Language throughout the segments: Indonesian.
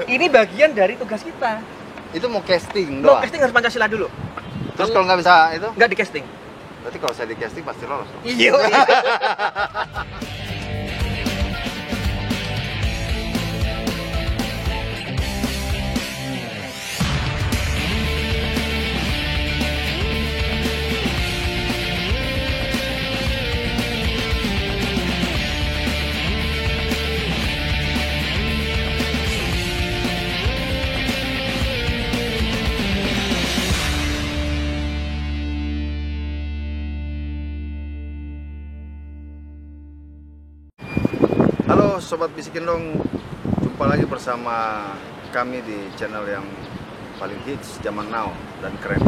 Ini bagian dari tugas kita. Itu mau casting Mau doang. casting harus Pancasila dulu. Terus kalau nggak bisa itu? Nggak di casting. Berarti kalau saya di casting pasti lolos dong. Iya. Halo Sobat Bisikin Dong, jumpa lagi bersama kami di channel yang paling hits zaman now dan keren.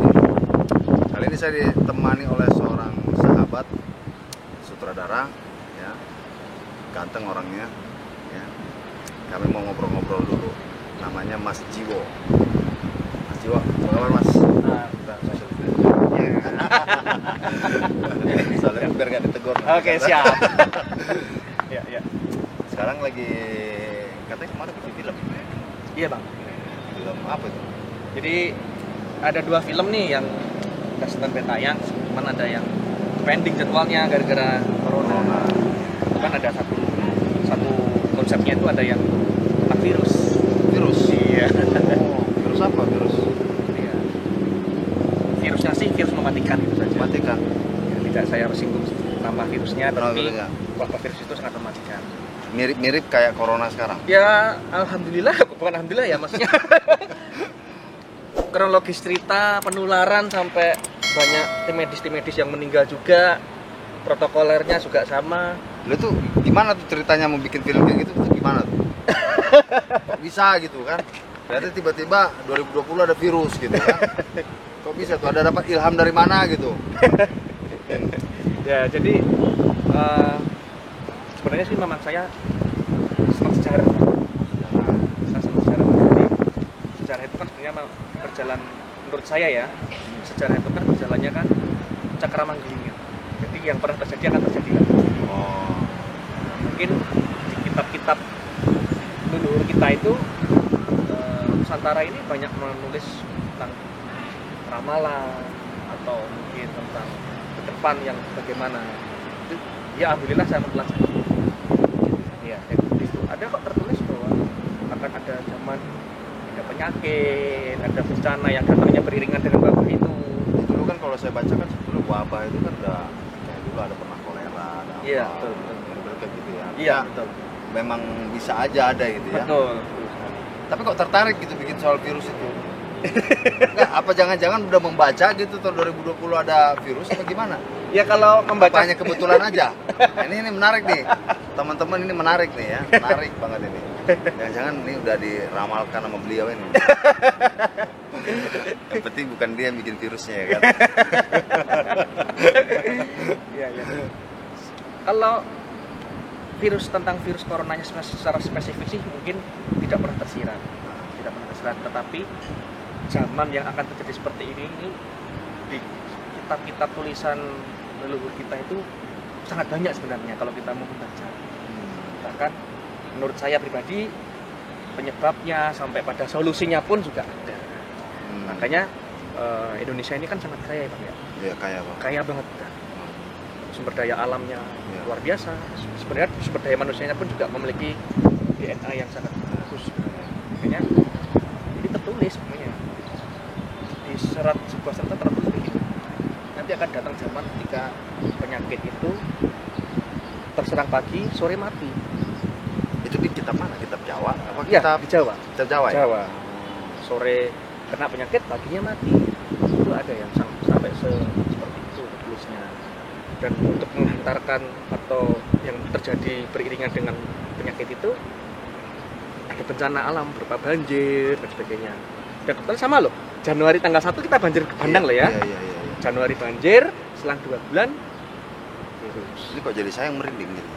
Kali ini saya ditemani oleh seorang sahabat sutradara, ya, ganteng orangnya. Ya. Kami mau ngobrol-ngobrol dulu. Namanya Mas Jiwo. Mas Jiwo, apa kabar Mas? Soalnya biar gak ditegur. Oke, siap. Ya, ya. Sekarang lagi katanya kemarin bikin film. Iya, Bang. Film apa itu? Jadi ada 2 film nih yang udah sampai tayang, cuman ada yang pending jadwalnya gara-gara corona. Kan ada satu konsepnya itu ada yang tentang virus. Virus? Iya. Oh, virus apa? Virus? Iya. Virusnya sih virus mematikan itu saja. Mematikan? Ya, tidak saya singgung nama virusnya, Nama tapi virusnya. bahwa virus itu sangat mematikan. Mirip-mirip kayak corona sekarang? Ya, alhamdulillah, bukan alhamdulillah ya maksudnya. Kronologis cerita penularan sampai banyak tim medis yang meninggal juga, protokolernya juga sama. Lu tuh gimana tuh ceritanya mau bikin film kayak gitu? Tuh gimana tuh? Kok bisa gitu kan? Berarti tiba-tiba 2020 ada virus gitu kan? Kok bisa tuh? Ada dapat ilham dari mana gitu? Ya, jadi sebenarnya sih memang saya senang sejarah. Saya senang sejarah. Jadi sejarah itu kan sebenarnya berjalan, menurut saya ya, sejarah itu kan berjalannya kan cakramanggiling. Jadi yang pernah terjadi akan terjadi lagi. Oh. Mungkin di kitab-kitab leluhur kita itu Nusantara ini banyak menulis tentang ramalan atau mungkin tentang ke depan yang bagaimana. Ya alhamdulillah saya mempelajari. Ya, itu ada kok tertulis bahwa akan ada zaman ada penyakit, ada bencana yang datangnya beriringan dengan wabah itu. Dulu kan kalau saya baca kan sebelum wabah itu kan udah kayak dulu ada pernah kolera, ada Iya, apa, betul. bener-bener kayak gitu ya. Iya, Ya, betul. memang bisa aja ada gitu ya. Betul. Tapi kok tertarik gitu bikin soal virus itu? Nggak, apa jangan-jangan udah membaca gitu tahun 2020 ada virus atau gimana? Ya kalau Apa membaca hanya kebetulan aja? Ini menarik nih. Teman-teman ini menarik nih ya. Menarik banget ini. Jangan-jangan ini udah diramalkan sama beliau ini. Yang penting bukan dia yang bikin virusnya ya kan. Iya, iya. Kalau virus tentang virus coronanya secara spesifik sih mungkin tidak pernah tersirat. Tidak pernah tersirat, tetapi zaman yang akan terjadi seperti ini di kitab-kitab tulisan leluhur kita itu sangat banyak sebenarnya kalau kita mau membaca. Bahkan menurut saya pribadi penyebabnya sampai pada solusinya pun juga ada. Makanya Indonesia ini kan sangat kaya ya Bang ya. Iya kaya Bang. Kaya banget kan. Sumber daya alamnya luar biasa. Sebenarnya sumber daya manusianya pun juga memiliki DNA yang sangat bagus. Makanya ini tertulis semuanya di sebuah serat tertulis begitu. Nanti akan datang zaman ketika penyakit itu terserang pagi, sore mati. Itu di kitab mana? Kitab Jawa? Apa Iya, kitab di Jawa. Kitab Jawa ya? Jawa. Sore kena penyakit, paginya mati. Itu ada yang sampai seperti itu tulisnya. Dan untuk menghantarkan atau yang terjadi beriringan dengan penyakit itu ada bencana alam berupa banjir dan sebagainya. Dan kebetulan sama loh. Januari tanggal 1 kita banjir ke Bandang loh ya. Iya. Januari banjir, selang 2 bulan virus. Ini kok jadi saya yang merinding gitu.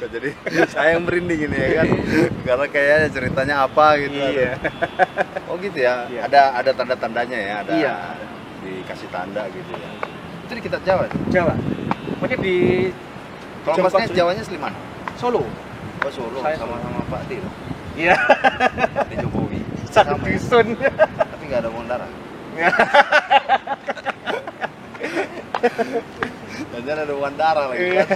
Kok jadi saya yang merinding ini ya kan? Karena kayaknya ceritanya apa gitu. Iya. Oh gitu ya. Iya. Ada tanda-tandanya ya. Ada. Iya. Dikasih tanda gitu ya. Itu di kitab Jawa. Jawa. Pokoknya di Kalau Jawa masnya Barat, Jawanya asli mana? Solo. Oh Solo, Saya sama-sama Pak D loh. Iya. Pak D Jokowi. Satu Sama ya? dusun. Tapi nggak ada Mondara. Dan ada Wandara lagi kan.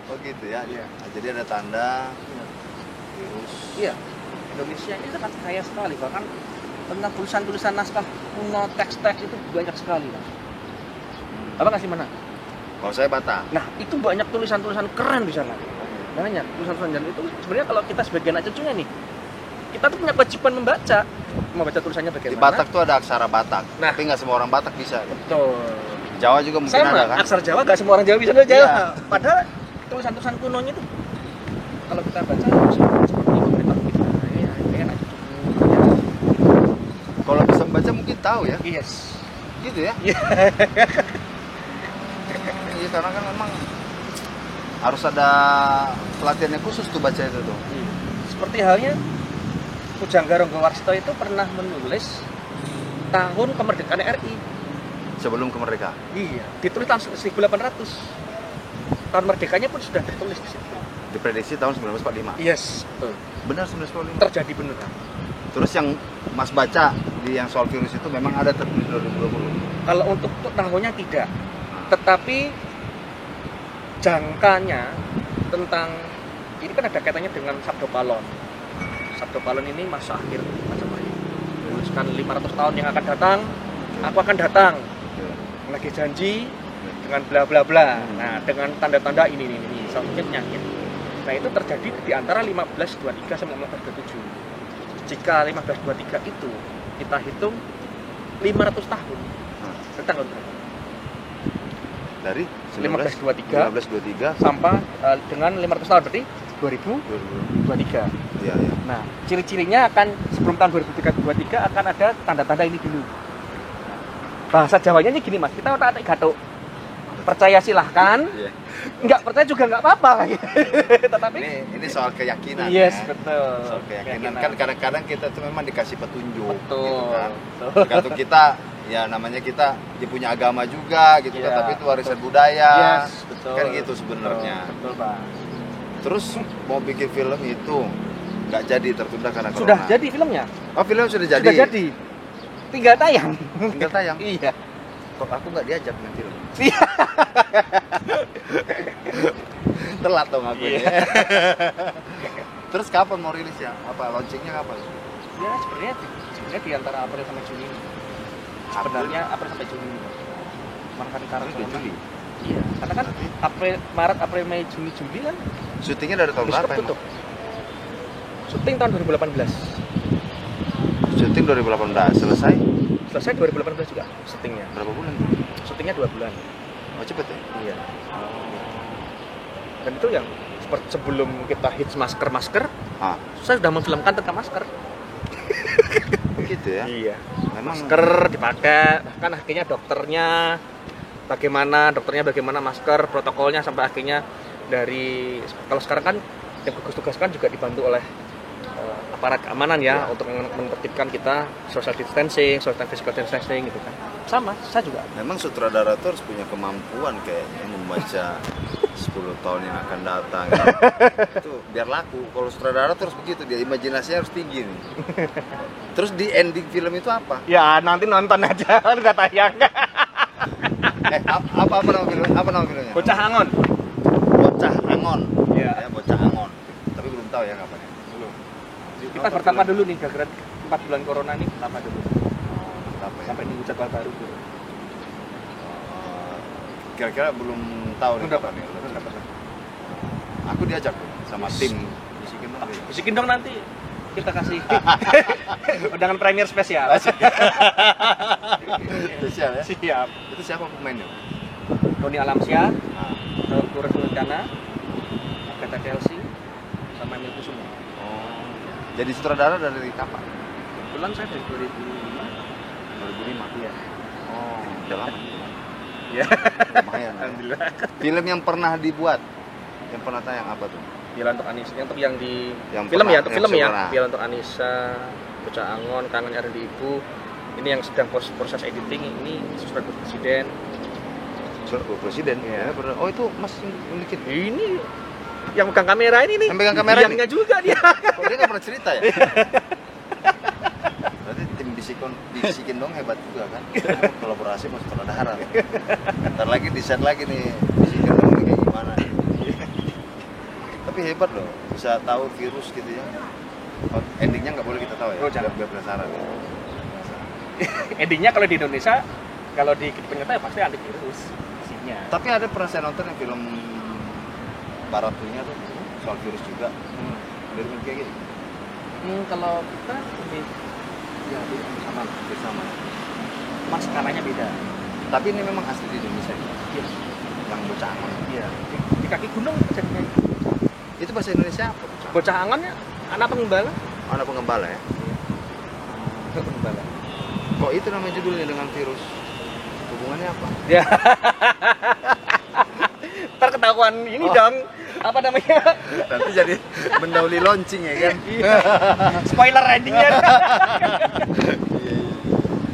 Oh gitu ya. Iya. Nah, jadi ada tanda virus. Iya. Indonesia ini sangat kaya sekali, bahkan tentang tulisan-tulisan naskah kuno, teks-teks itu banyak sekali, Pak. Apa nggak sih mana? Kalau saya Batak. Nah, itu banyak tulisan-tulisan keren di sana. Banyak tulisan-tulisan dan itu sebenarnya kalau kita sebagai anak cucunya nih, kita tuh punya kewajiban membaca tulisannya Di bagaimana. Batak tuh ada aksara Batak. Nah. Tapi nggak semua orang Batak bisa. Betul. Jawa juga mungkin Sama, ada kan. aksara Jawa nggak semua orang Jawa bisa baca Jawa. Iya. Padahal tulisan-tulisan kunonya itu kalau kita baca seperti pemerintah kita, ya anak cucu. Kalau bisa membaca mungkin tahu ya. Yes. Gitu ya. Iya. Iya karena kan memang harus ada pelatihannya khusus tuh baca itu tuh. Seperti halnya Pujangga Ronggowarsito itu pernah menulis tahun kemerdekaan RI. Sebelum kemerdekaan. Iya, ditulis tahun 1800. Tahun merdekanya pun sudah tertulis di situ. Diprediksi tahun 1945. Yes, betul. Benar 1945. Terjadi beneran. Terus yang Mas baca di yang soal virus itu memang ada tertulis 2020. Kalau untuk tahunnya tidak, tetapi jangkanya tentang ini kan ada kaitannya dengan Sabdo Palon. Sabdo Palon ini masa akhir Majapahit. Menuliskan 500 tahun yang akan datang, aku akan datang. Lagi janji dengan bla bla bla. Nah, dengan tanda-tanda ini selanjutnya penyakit. Nah, itu terjadi di antara 1523 sampai 1527. Jika 1523 itu kita hitung 500 tahun. Tanggal berapa? Dari 1523 1523 sampai dengan 500 tahun berarti 2023. Iya, iya. Nah, ciri-cirinya akan sebelum tahun 2023 akan ada tanda-tanda ini dulu. Bahasa Jawanya ini gini Mas, kita otak-atik gatuk. Percaya silahkan, Iya. nggak percaya juga nggak apa-apa. Tetapi Ini soal keyakinan yes, ya. betul. Soal keyakinan. Kan kadang-kadang kita tuh memang dikasih petunjuk Betul. gitu kan. Betul. Tergantung kita ya namanya kita dia punya agama juga gitu kan, Iya, tapi itu warisan budaya. Yes, betul. Kan gitu sebenarnya. Betul, Pak. Terus mau bikin film itu nggak jadi, tertunda karena Sudah corona. jadi filmnya? Oh, film sudah jadi. Sudah jadi. Tinggal tayang. Tinggal tayang. Iya. Kok aku nggak diajak main film? Iya. Telat dong aku Iya. ya. Terus kapan mau rilis ya? Apa launchingnya kapan? Ya, sebenarnya di antara April sampai Juni. Sebenarnya April sampai Juni. Makan karena April, Juli. Iya, karena kan Maret, April, Mei, Juni, Juli kan Syutingnya dari tahun bioskop berapa emang? tutup. Syuting tahun 2018. Syuting 2018, selesai Selesai 2018 juga syutingnya. berapa bulan? Syutingnya 2 bulan. Oh cepet ya? Iya. Dan itu yang seperti sebelum kita hits masker, Ah, saya sudah memfilmkan tentang masker. begitu ya? Iya. Memang Masker dipakai, bahkan akhirnya dokternya bagaimana masker, protokolnya sampai akhirnya dari kalau sekarang kan yang gugus tugas kan juga dibantu oleh aparat keamanan ya, untuk menertibkan kita social distancing, social physical distancing gitu kan. Sama, saya juga. memang sutradara tuh harus punya kemampuan kayaknya membaca 10 tahun yang akan datang. Itu biar laku. Kalau sutradara tuh harus begitu, dia imajinasinya harus tinggi nih. Terus di ending film itu apa? Ya nanti nonton aja, kan nggak tayang. Apa nama filmnya? Apa nama filmnya? Bocah Angon. Bocah Angon. Iya. Ya, Bocah Angon. Tapi belum tahu ya kapan ya. Belum. Kita bertapa dulu nih, gara-gara 4 bulan corona nih, bertapa dulu. Apa ya? Sampai nunggu jadwal baru dulu. Kira-kira belum tahu nih Udah, kapan ya. Udah, Pak. Aku diajak tuh sama tim bisikin dong. Bisikin dong nanti kita kasih undangan premier spesial. Spesial ya. Siap. Itu siapa pemainnya? Doni Alamsyah, Ah. Turut Sultana, Agatha Chelsea, sama Emil Kusuma. Oh. Jadi sutradara dari kapan? Kebetulan saya dari 2005. 2005. Iya. Oh, udah lama. Iya. Lumayan. Ya. Alhamdulillah. Film yang pernah dibuat, yang pernah tayang apa tuh? Piala untuk Anissa, yang untuk yang di Yang film pernah, ya, untuk yang film ya. pernah. Piala untuk Anissa, Bocah Angon, Kangen Rindu Ibu. Ini yang sedang proses editing, ini Surat Presiden. Surat Presiden. Iya. Ya, bener. Oh itu Mas yang bikin. Ini Yang pegang kamera ini nih. Yang pegang kamera ini? Biangnya juga dia. Kok dia nggak pernah cerita ya? Berarti tim bisikin dong hebat juga kan? Kolaborasi sama sutradara. Ntar lagi di-set lagi nih, bisikin dong ini kayak gimana. Tapi hebat loh, bisa tahu virus gitu ya. Endingnya nggak boleh kita tahu ya, jangan. biar penasaran. Endingnya kalau di Indonesia, kalau di kehidupan ya pasti antivirus isinya. Tapi ada pernah saya nonton yang film barat punya tuh soal virus juga. Dari kayak gitu. Kalau kita lebih ya Bersama. cuma skalanya beda. Tapi ini memang asli di Indonesia ya. Iya. Yang bocah angon. Iya. Di kaki gunung jadinya. Itu bahasa Indonesia apa? Bocah angonnya anak pengembala. Anak pengembala ya. Anak pengembala. Kok itu namanya judulnya dengan virus? Hubungannya apa? Ya. Ntar ketahuan ini dong. Apa namanya? Nanti jadi mendahului launching ya kan? Spoiler endingnya.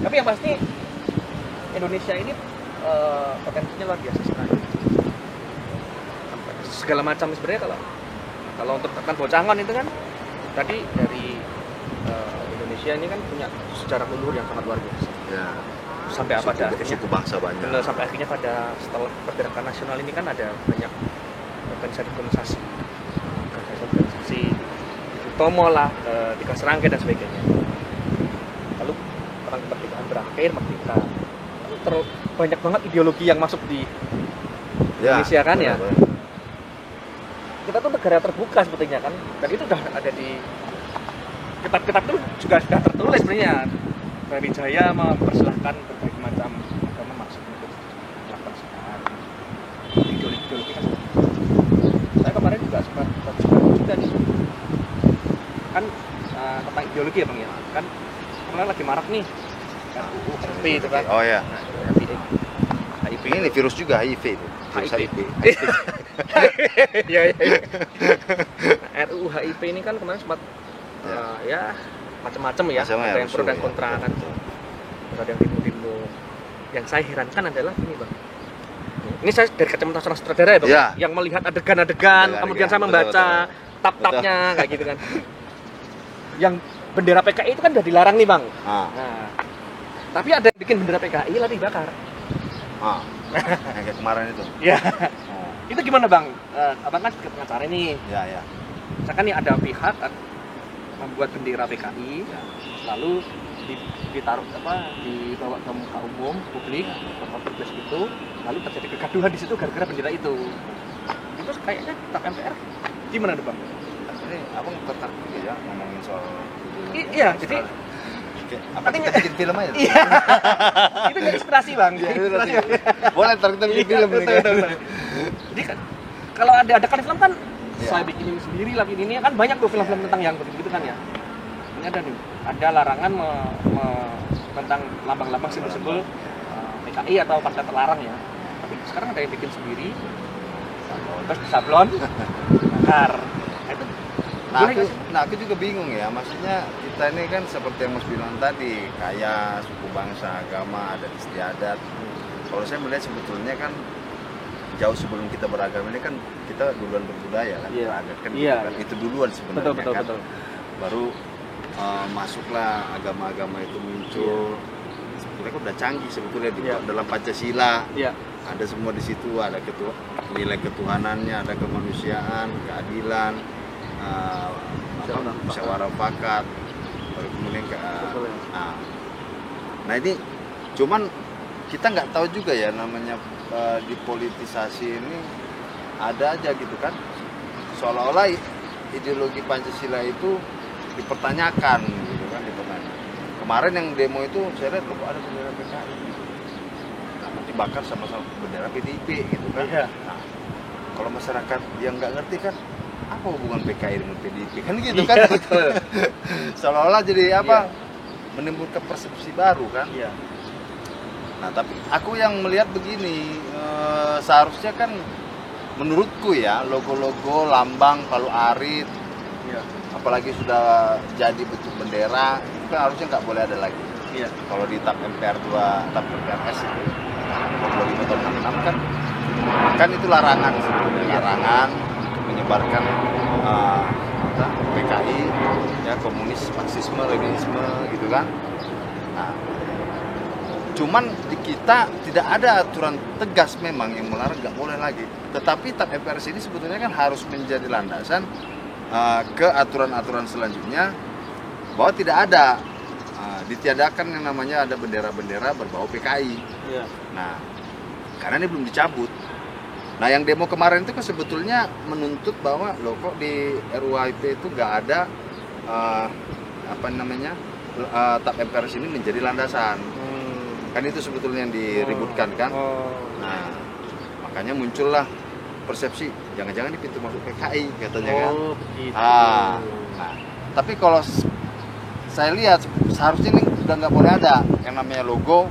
Tapi yang pasti Indonesia ini potensinya luar biasa sekali. Segala macam sebenarnya kalau untuk tekan bocangon itu kan tadi dari Indonesia ini kan punya sejarah leluhur yang sangat luar biasa. Ya. Sampai apa dah? Suku bangsa banyak. Benar, sampai akhirnya setelah pergerakan nasional ini kan ada banyak organisasi di Tomo lah, di Serangkai dan sebagainya. Lalu perang kemerdekaan berakhir, merdeka. Lalu banyak banget ideologi yang masuk di Indonesia kan ya. Kita tuh negara terbuka sebetulnya kan, dan itu udah ada di kitab-kitab itu juga sudah tertulis sebenarnya. Brawijaya mempersilahkan berbagai macam agama masuk untuk melakukan sekarang. Ideologi kan. Saya kemarin juga sempat juga nih. Kan tentang ideologi ya Bang ya. Kan kemarin lagi marak nih. Kan HIV itu kan. Oh ya. HIV. Ini virus juga HIV itu. HIV. Ya. RUU HIV ini kan kemarin sempat ya macam-macam ya, ada yang pro dan kontra kan, ada yang demo. Yang saya herankan adalah ini Bang, ini saya dari kacamata seorang sutradara ya Bang, yang melihat adegan-adegan, kemudian saya membaca tab-tabnya kayak gitu kan. Yang bendera PKI itu kan udah dilarang nih Bang. Nah, tapi ada yang bikin bendera PKI lalu dibakar. Kayak kemarin itu. Ya. Itu gimana Bang? Abang kan pengacara nih. Ya. Misalkan nih ada pihak membuat bendera PKI, lalu dibawa ke muka umum publik, ke publik itu, lalu terjadi kegaduhan di situ gara-gara bendera itu. Itu kayaknya tak MPR gimana tuh Bang? Ini abang tertarik juga ya ngomongin soal iya, jadi apa kita bikin film aja? Iya. Itu jadi inspirasi Bang. Inspirasi. Boleh ntar kita bikin film nih. Jadi kan kalau ada kan film kan saya bikinin sendiri lagi ini kan banyak tuh film-film tentang yang begitu kan ya. Ini ada nih, ada larangan tentang lambang-lambang simbol-simbol PKI atau partai terlarang ya. Tapi sekarang ada yang bikin sendiri, terus sablon, bakar. Nah, aku juga bingung ya. Maksudnya kita ini kan seperti yang Mas bilang tadi, kaya suku bangsa, agama, adat istiadat. Kalau saya melihat sebetulnya kan jauh sebelum kita beragama ini kan kita duluan berbudaya kan, beradat kan, itu duluan sebenarnya. Betul. Baru masuklah agama-agama itu muncul. Mereka udah canggih sebetulnya di dalam Pancasila. Ada semua di situ, ada nilai ketuhanannya, ada kemanusiaan, keadilan, musyawarah mufakat, baru kemudian nah ini cuman kita nggak tahu juga ya namanya dipolitisasi ini ada aja gitu kan, seolah-olah ideologi Pancasila itu dipertanyakan gitu kan, kemarin yang demo itu saya lihat kok ada bendera PKI dibakar sama bendera PDIP gitu kan. Nah, kalau masyarakat yang nggak ngerti kan apa hubungan PKI dengan PDIP kan gitu kan. Seolah-olah jadi apa menimbulkan persepsi baru kan. Nah tapi aku yang melihat begini, seharusnya kan menurutku ya logo-logo lambang Palu Arit, apalagi sudah jadi bentuk bendera itu kan harusnya nggak boleh ada lagi. Kalau di TAP MPR 2, TAP MPRS itu 25 tahun 66 kan itu larangan sebenarnya, larangan untuk menyebarkan PKI, ya komunis, Marxisme, Leninisme gitu kan. Nah, cuman di kita tidak ada aturan tegas memang yang melarang, nggak boleh lagi. Tetapi TAP MPRS ini sebetulnya kan harus menjadi landasan ke aturan-aturan selanjutnya, bahwa tidak ada ditiadakan yang namanya ada bendera-bendera berbau PKI. Iya. Nah, karena ini belum dicabut. Nah, yang demo kemarin itu kan sebetulnya menuntut bahwa loh kok di RUHP itu nggak ada TAP MPRS ini menjadi landasan. Kan itu sebetulnya yang diributkan kan. Nah, makanya muncullah persepsi jangan-jangan di pintu masuk PKI katanya kan. Begitu. Nah, tapi kalau saya lihat seharusnya ini udah nggak boleh ada yang namanya logo,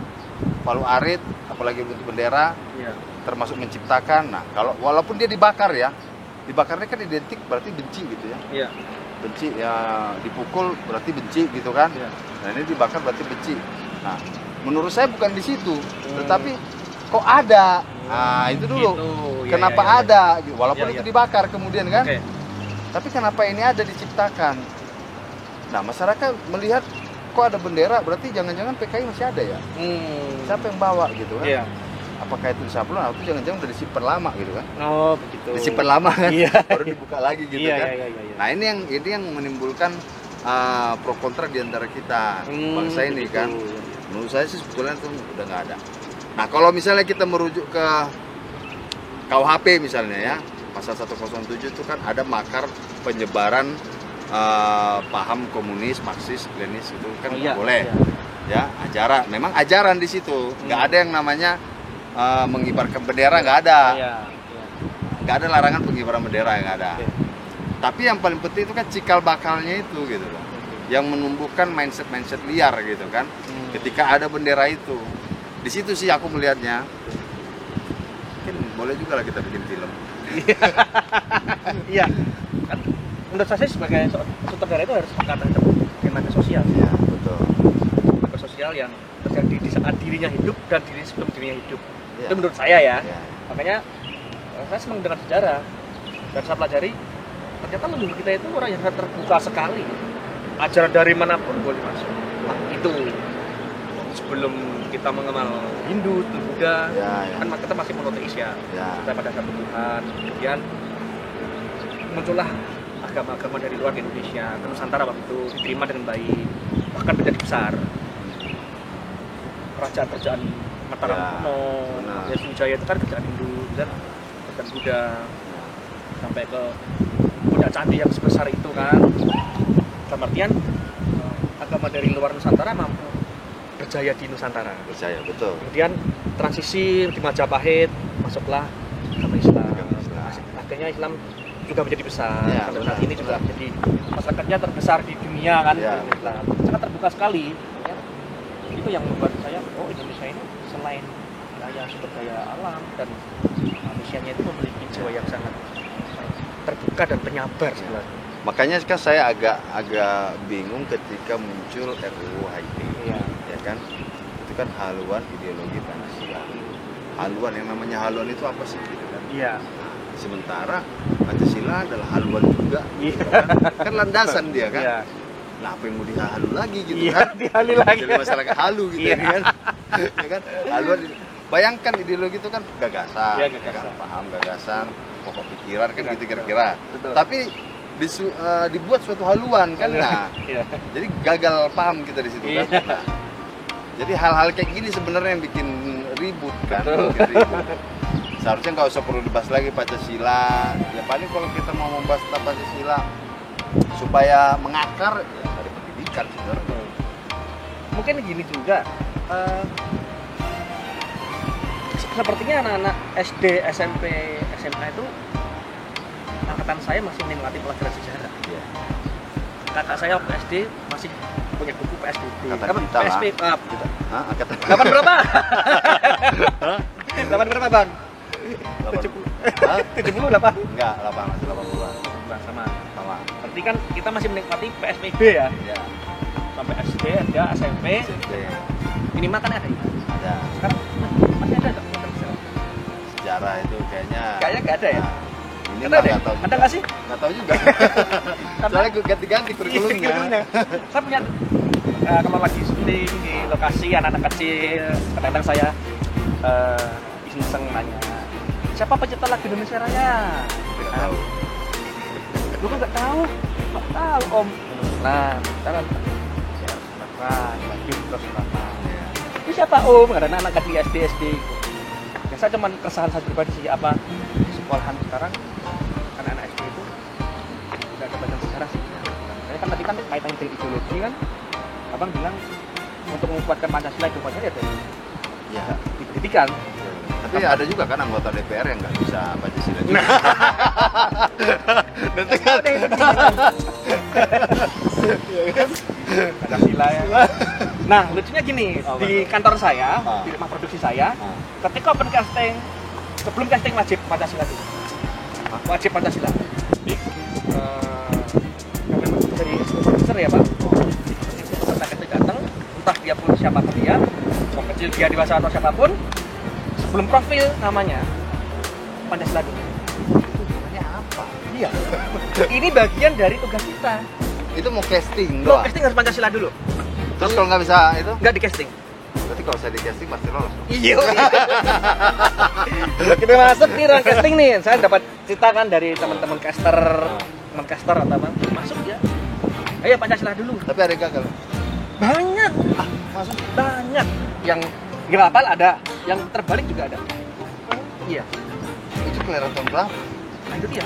palu arit, apalagi bentuk bendera, Iya. termasuk menciptakan. Nah, kalau walaupun dia dibakar ya, dibakarnya kan identik berarti benci gitu ya. Iya. Benci ya, dipukul berarti benci gitu kan. Iya. Nah, ini dibakar berarti benci. Nah, menurut saya bukan di situ, tetapi kok ada. Nah, itu dulu. Gitu. Iya, Kenapa iya, iya. ada? Gitu. Walaupun Iya, itu iya. dibakar kemudian kan. Oke. Tapi kenapa ini ada diciptakan? Nah, masyarakat melihat kok ada bendera, berarti jangan-jangan PKI masih ada ya? Siapa yang bawa gitu kan? Iya. Apakah itu disablon atau jangan-jangan udah disimpan lama gitu kan? Oh, begitu. Disimpan lama kan? Iya. Baru dibuka lagi gitu Iya, kan? iya, iya, iya. Nah, ini yang menimbulkan pro kontra di antara kita bangsa ini begitu. kan. Menurut saya sih sebetulnya itu udah nggak ada. Nah, kalau misalnya kita merujuk ke KUHP misalnya ya, pasal 107 itu kan ada makar penyebaran paham komunis, Marxis, Lenis itu kan nggak boleh. Iya. Ya, ajaran. Memang ajaran di situ. Nggak ada yang namanya mengibarkan bendera, nggak ada. Iya. Nggak ada larangan pengibaran bendera, yang ada. Oke. Tapi yang paling penting itu kan cikal bakalnya itu gitu loh. Yang menumbuhkan mindset liar gitu kan. Ketika ada bendera itu, di situ sih aku melihatnya. Mungkin boleh juga lah kita bikin film. Iya. Kan menurut saya sebagai sutradara itu harus mengangkat fenomena sosial. Iya, betul. Fenomena sosial yang terjadi di saat dirinya hidup dan diri sebelum dirinya hidup. Iya. Itu menurut saya ya. Iya. Makanya saya senang dengan sejarah. Dan saya pelajari ternyata leluhur kita itu orang yang terbuka sekali. Ajaran dari manapun boleh masuk. Nah, itu sebelum kita mengenal Hindu, Buddha, Ya, ya. kan kita masih monoteis ya. Ya. Kita pada satu Tuhan. Kemudian muncullah agama-agama dari luar Indonesia ke Nusantara waktu itu diterima dengan baik, bahkan menjadi besar. Kerajaan-kerajaan Mataram Ya, kuno, benar. ya Sriwijaya itu kan kerajaan Hindu dan kerajaan Buddha, sampai ke punya candi yang sebesar itu kan. Dalam artian agama dari luar Nusantara mampu berjaya di Nusantara. Percaya, betul. Kemudian transisi di Majapahit masuklah agama Islam. Agama Islam. Akhirnya Islam juga menjadi besar. Ya, Sampai benar, saat ini juga benar. jadi masyarakatnya terbesar di dunia kan. Ya. Islam. Sangat terbuka sekali. Ya. Itu yang membuat saya, oh Indonesia ini selain daya sumber daya alam dan manusianya itu memiliki jiwa yang sangat terbuka dan penyabar sebenarnya. Makanya kan saya agak bingung ketika muncul RUU HIP. Iya. Ya kan? Itu kan haluan ideologi Pancasila. Haluan, yang namanya haluan itu apa sih gitu kan? Iya. Sementara Pancasila adalah haluan juga, Iya. gitu kan? Kan landasan dia kan. Iya. Nah, apa yang mau dihalu lagi gitu Iya, kan? dihalu lagi. Jadi masyarakat halu gitu Iya. ya kan? Ya kan? Haluan. Bayangkan ideologi itu kan gagasan, Iya, ya gagasan. kan? Paham gagasan, pokok pikiran kan gitu kira-kira. Betul. Tapi dibuat suatu haluan kan, nah Iya. jadi gagal paham kita di situ kan. Iya. Nah, jadi hal-hal kayak gini sebenarnya yang bikin ribut kan. Betul. Bikin ribut. Seharusnya nggak usah perlu dibahas lagi Pancasila. Ya paling kalau kita mau membahas tentang Pancasila supaya mengakar ya dari pendidikan sebenarnya. Mungkin gini juga, sepertinya anak-anak SD, SMP, SMA itu angkatan saya masih menikmati pelajaran sejarah. Iya. Kakak saya waktu SD masih punya buku PSBB. Angkatan Apa? kita lah. PSB, Kita, hah? Angkatan 8 berapa? 8 berapa bang? 80. 70. Hah? 78? Enggak, 80-an. Nah, sama. Sama. Berarti kan kita masih menikmati PSBB ya? Ya. Sampai SD, ada SMP, SMP minimal kan ada. ada. Sekarang masih ada nggak pelajaran sejarah? Sejarah itu kayaknya Kayaknya nggak ada ya? nah, Ini Ada mah deh? nggak tahu Ada juga. nggak sih? Nggak tahu juga. Soalnya gue ganti-ganti kurikulumnya. Saya punya kalau lagi syuting di lokasi anak-anak kecil, kadang-kadang saya iseng nanya, siapa pencipta lagu Indonesia Raya? Nggak tahu. Lu kan nggak tahu om. Nah, sekarang siapa? Lagi terus apa? Ini siapa om? Ada anak kecil SD. Ya, saya cuman keresahan saya pribadi sih apa sekolahan sekarang anak-anak SD itu tidak ada belajar sejarah sih. Saya kan tadi kan kaitannya dengan ideologi kan, abang bilang untuk menguatkan Pancasila itu dari Ya. di pendidikan. Tapi ada juga kan anggota DPR yang nggak bisa Pancasila juga. Nanti kan Pancasila ya. Nah, lucunya gini, Apa? di kantor saya, Ah. di rumah produksi saya, Ah. ketika open casting, sebelum casting wajib Pancasila dulu. Wajib Pancasila. Jadi, kami dari produser ya Pak. Peserta casting datang, entah dia pun siapapun dia, mau kecil dia dewasa atau siapapun, sebelum profil namanya Pancasila dulu. tujuannya apa? Iya. Ini bagian dari tugas kita. Itu mau casting Lo doang. casting harus Pancasila dulu. Terus kalau nggak bisa itu, Nggak di casting. berarti kalau saya di casting pasti lolos. Iya. Kita masuk nih ruang casting nih. Saya dapat cerita kan dari teman-teman caster atau apa. Masuk ya. Ayo Pancasila dulu. Tapi ada yang gagal. Banyak. Masuk. Banyak. Yang nggak hafal ada, yang terbalik juga ada. Iya. Itu kelahiran tahun berapa? Nah itu dia.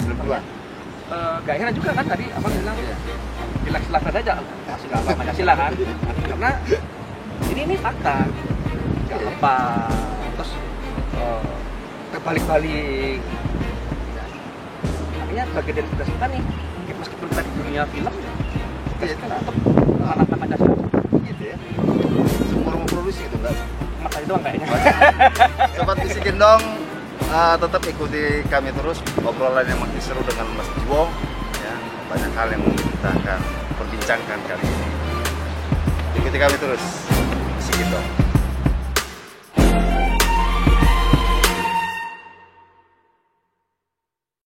92. Gak heran juga kan tadi abang bilang Iya. silakan aja masih nggak apa Pancasila kan. Karena ini fakta. Nggak apa. Terus terbalik-balik. Artinya bagian dari tugas kita nih, meskipun kita di dunia film, tugas kita tetap menanamkan Pancasila. Gitu ya. Semua mau produksi gitu enggak? Mata itu kayaknya. Sobat Bisikin Dong, tetap ikuti kami terus obrolan yang makin seru dengan Mas Jiwo. Ya, banyak hal yang mau kita akan perbincangkan kali ini. Ikuti kami terus, Bisikin Dong.